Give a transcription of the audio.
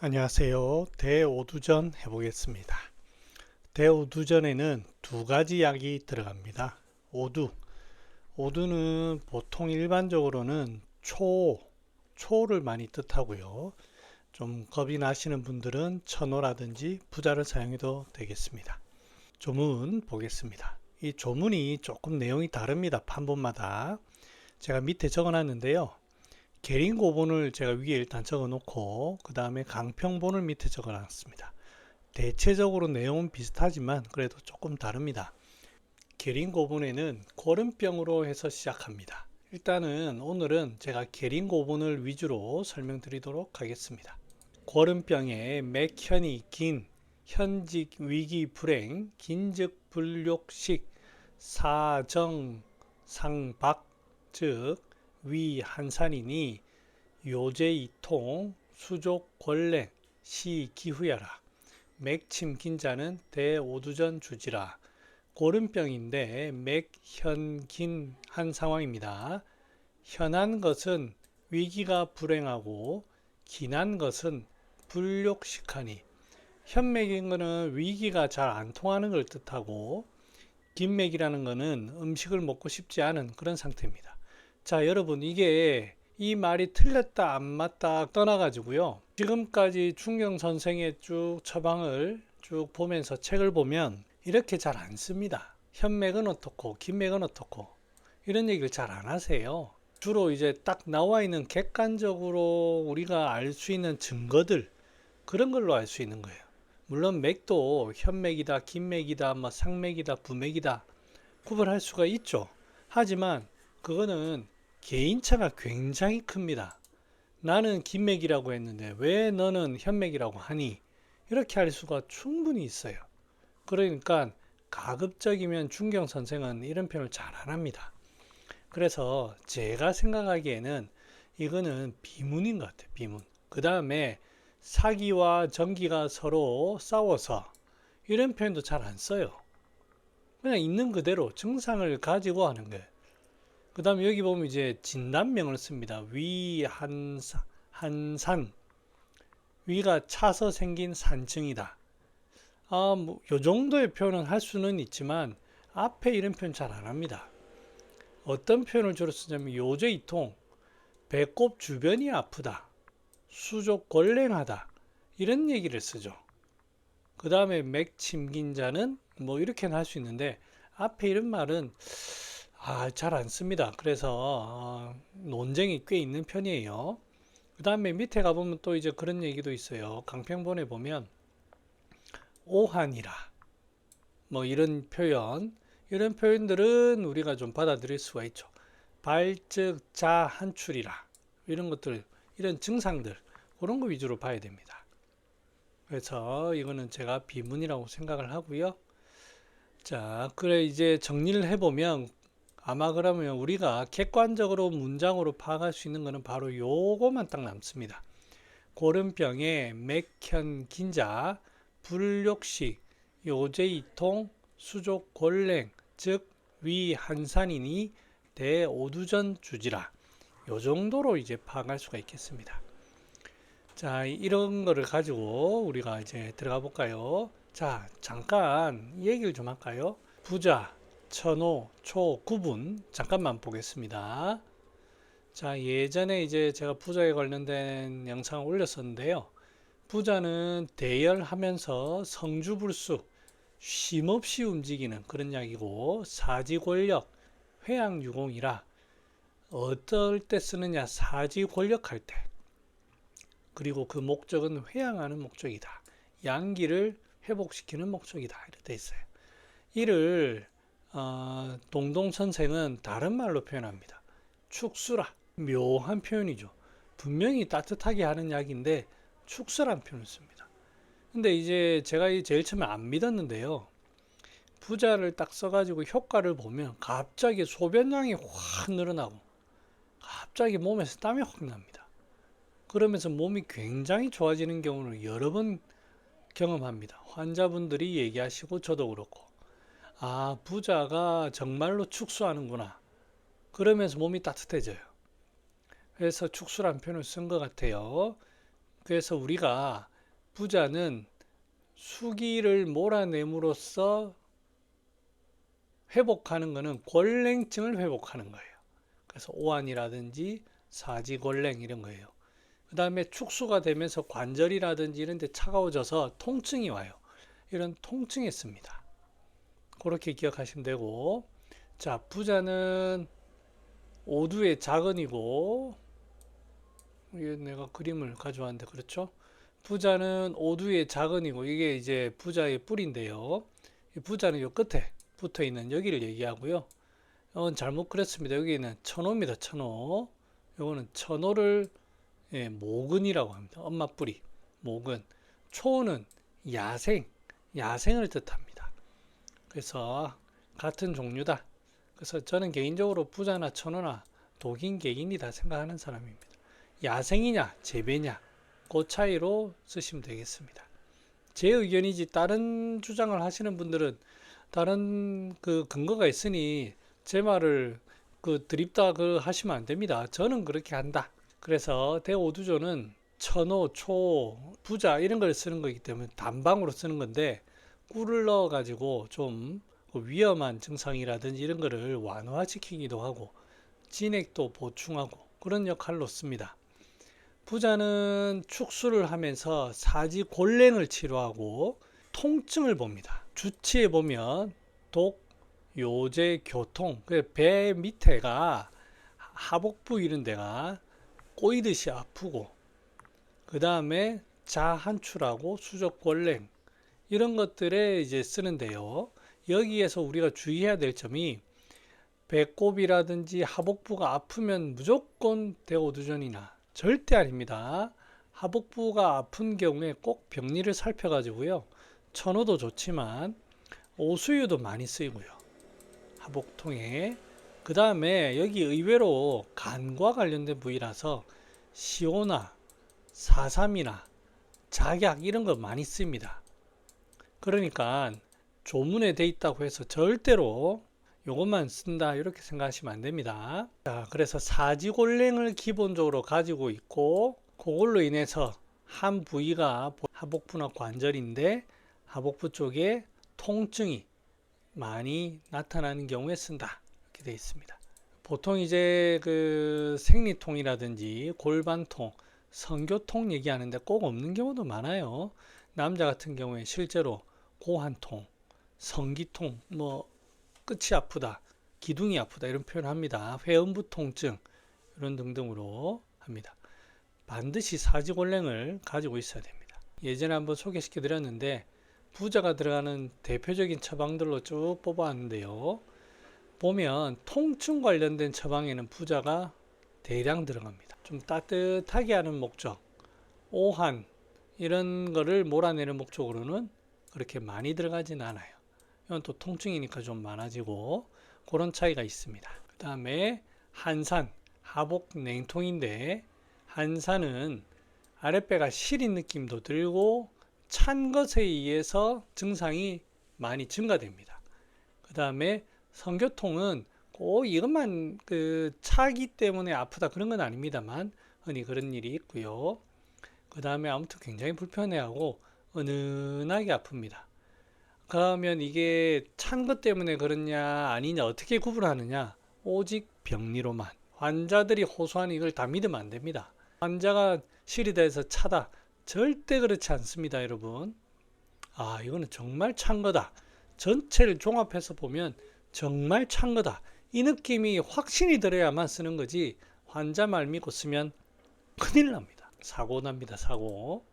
안녕하세요. 대오두전 해보겠습니다. 대오두전에는 두 가지 약이 들어갑니다. 오두. 오두는 보통 일반적으로는 초를 많이 뜻하고요. 좀 겁이 나시는 분들은 천호라든지 부자를 사용해도 되겠습니다. 조문 보겠습니다. 이 조문이 조금 내용이 다릅니다. 판본마다. 제가 밑에 적어 놨는데요. 계린고본을 제가 위에 일단 적어 놓고 그 다음에 강평본을 밑에 적어 놨습니다. 대체적으로 내용은 비슷하지만 그래도 조금 다릅니다. 계린고본에는 고름병으로 해서 시작합니다. 일단은 오늘은 제가 계린고본을 위주로 설명드리도록 하겠습니다. 고름병의 맥현이 긴, 현직 위기 불행, 긴즉 불욕식, 사정 상박, 즉 위 한산이니 요제 이통, 수족 권랭, 시 기후야라. 맥침 긴자는 대오두전 주지라. 고름병인데 맥현긴 한 상황입니다. 현한 것은 위기가 불행하고 긴한 것은 불욕식하니, 현맥인 것은 위기가 잘 안 통하는 걸 뜻하고 긴맥이라는 것은 음식을 먹고 싶지 않은 그런 상태입니다. 자, 여러분, 이게 이 말이 틀렸다 안 맞다 떠나가지고요. 지금까지 충경 선생의 쭉 처방을 쭉 보면서 책을 보면 이렇게 잘 안 씁니다. 현맥은 어떻고 긴맥은 어떻고 이런 얘기를 잘 안 하세요. 주로 이제 딱 나와 있는 객관적으로 우리가 알 수 있는 증거들, 그런 걸로 알 수 있는 거예요. 물론 맥도 현맥이다, 긴맥이다, 뭐 상맥이다, 부맥이다 구분할 수가 있죠. 하지만 그거는 개인차가 굉장히 큽니다. 나는 긴맥이라고 했는데 왜 너는 현맥이라고 하니? 이렇게 할 수가 충분히 있어요. 그러니까 가급적이면 중경 선생은 이런 표현을 잘 안 합니다. 그래서 제가 생각하기에는 이거는 비문인 것 같아요. 비문. 그 다음에 사기와 정기가 서로 싸워서 이런 표현도 잘 안 써요. 그냥 있는 그대로 증상을 가지고 하는 거예요. 그 다음에 여기 보면 이제 진단명을 씁니다. 한산. 위가 차서 생긴 산증이다. 요 정도의 표현은 할 수는 있지만 앞에 이런 표현 잘 안 합니다. 어떤 표현을 주로 쓰냐면 요제이통, 배꼽 주변이 아프다, 수족 권랭하다 이런 얘기를 쓰죠. 그 다음에 맥침긴자는 뭐 이렇게는 할 수 있는데 앞에 이런 말은 잘 안 씁니다. 그래서 논쟁이 꽤 있는 편이에요. 그 다음에 밑에 가보면 또 이제 그런 얘기도 있어요. 강평본에 보면 오한이라 뭐 이런 표현들은 우리가 좀 받아들일 수가 있죠. 발즉 자 한출이라 이런 것들, 이런 증상들 그런 거 위주로 봐야 됩니다. 그래서 이거는 제가 비문이라고 생각을 하고요. 자, 그래 이제 정리를 해보면 아마 그러면 우리가 객관적으로 문장으로 파악할 수 있는 것은 바로 요거만 딱 남습니다. 고름병에 맥현 긴자, 불욕식, 요제이통, 수족 권랭, 즉 위한산이니 대오두전 주지라. 요 정도로 이제 파악할 수가 있겠습니다. 자, 이런 거를 가지고 우리가 이제 들어가 볼까요? 자, 잠깐 얘기를 좀 할까요? 부자, 천호, 초, 구분 잠깐만 보겠습니다. 자, 예전에 이제 제가 부자에 관련된 영상을 올렸었는데요. 부자는 대열하면서 성주불수, 쉼없이 움직이는 그런 약이고, 사지권력, 회양유공이라 어떨 때 쓰느냐, 사지권력할 때. 그리고 그 목적은 회양하는 목적이다. 양기를 회복시키는 목적이다. 이렇게 돼 있어요. 이를 동동 선생은 다른 말로 표현합니다. 축수라. 묘한 표현이죠. 분명히 따뜻하게 하는 약인데 축수란 표현을 씁니다. 근데 이제 제가 제일 처음에 안 믿었는데요. 부자를 딱 써가지고 효과를 보면 갑자기 소변량이 확 늘어나고 갑자기 몸에서 땀이 확 납니다. 그러면서 몸이 굉장히 좋아지는 경우를 여러 번 경험합니다. 환자분들이 얘기하시고 저도 그렇고 부자가 정말로 축수하는구나. 그러면서 몸이 따뜻해져요. 그래서 축수란 표현을 쓴 것 같아요. 그래서 우리가 부자는 수기를 몰아냄으로써 회복하는 것은 골랭증을 회복하는 거예요. 그래서 오한이라든지 사지골랭 이런 거예요. 그 다음에 축수가 되면서 관절이라든지 이런 데 차가워져서 통증이 와요. 이런 통증에 씁니다. 그렇게 기억하시면 되고, 자, 부자는 오두의 자근이고, 이게 내가 그림을 가져왔는데 그렇죠? 부자는 오두의 자근이고, 이게 이제 부자의 뿌리인데요. 이 부자는 요 끝에 붙어 있는 여기를 얘기하고요. 이건 잘못 그렸습니다. 여기는 천호입니다. 천호. 요거는 천호를 모근이라고 합니다. 엄마 뿌리, 모근. 초는 야생을 뜻합니다. 그래서 같은 종류다. 그래서 저는 개인적으로 부자나 천호나 독인, 개인이다 생각하는 사람입니다. 야생이냐, 재배냐, 그 차이로 쓰시면 되겠습니다. 제 의견이지 다른 주장을 하시는 분들은 다른 그 근거가 있으니 제 말을 드립다 하시면 안 됩니다. 저는 그렇게 한다. 그래서 대오두조는 천호, 초, 부자 이런 걸 쓰는 거기 때문에 단방으로 쓰는 건데 꿀을 넣어 가지고 좀 위험한 증상이라든지 이런 거를 완화시키기도 하고 진액도 보충하고 그런 역할로 씁니다. 부자는 축수를 하면서 사지골랭을 치료하고 통증을 봅니다. 주치에 보면 독, 요제, 교통, 배 밑에가 하복부 이런 데가 꼬이듯이 아프고 그 다음에 자한출하고 수족골랭 이런 것들에 이제 쓰는데요. 여기에서 우리가 주의해야 될 점이 배꼽이라든지 하복부가 아프면 무조건 대오두전이나 절대 아닙니다. 하복부가 아픈 경우에 꼭 병리를 살펴가지고요. 천호도 좋지만 오수유도 많이 쓰이고요. 하복통에 그 다음에 여기 의외로 간과 관련된 부위라서 시오나 사삼이나 작약 이런 거 많이 씁니다. 그러니까 조문에 돼 있다고 해서 절대로 이것만 쓴다 이렇게 생각하시면 안 됩니다. 자, 그래서 사지골랭을 기본적으로 가지고 있고 그걸로 인해서 한 부위가 하복부나 관절인데 하복부 쪽에 통증이 많이 나타나는 경우에 쓴다 이렇게 되어 있습니다. 보통 이제 그 생리통이라든지 골반통, 성교통 얘기하는데 꼭 없는 경우도 많아요. 남자 같은 경우에 실제로 고환통, 성기통, 끝이 아프다, 기둥이 아프다 이런 표현을 합니다. 회음부 통증 이런 등등으로 합니다. 반드시 사지골랭을 가지고 있어야 됩니다. 예전에 한번 소개시켜 드렸는데 부자가 들어가는 대표적인 처방들로 쭉 뽑아왔는데요. 보면 통증 관련된 처방에는 부자가 대량 들어갑니다. 좀 따뜻하게 하는 목적, 오한 이런 거를 몰아내는 목적으로는 그렇게 많이 들어가진 않아요. 이건 또 통증이니까 좀 많아지고 그런 차이가 있습니다. 그 다음에 한산, 하복 냉통인데 한산은 아랫배가 시린 느낌도 들고 찬 것에 의해서 증상이 많이 증가됩니다. 그 다음에 성교통은 꼭 이것만 차기 때문에 아프다 그런 건 아닙니다만 흔히 그런 일이 있고요. 그 다음에 아무튼 굉장히 불편해하고 은은하게 아픕니다. 그러면 이게 찬 것 때문에 그렇냐 아니냐 어떻게 구분하느냐? 오직 병리로만. 환자들이 호소하는 이걸 다 믿으면 안 됩니다. 환자가 실이다 해서 차다. 절대 그렇지 않습니다, 여러분. 아, 이거는 정말 찬 거다. 전체를 종합해서 보면 정말 찬 거다. 이 느낌이 확신이 들어야만 쓰는 거지 환자 말 믿고 쓰면 큰일 납니다. 사고 납니다, 사고.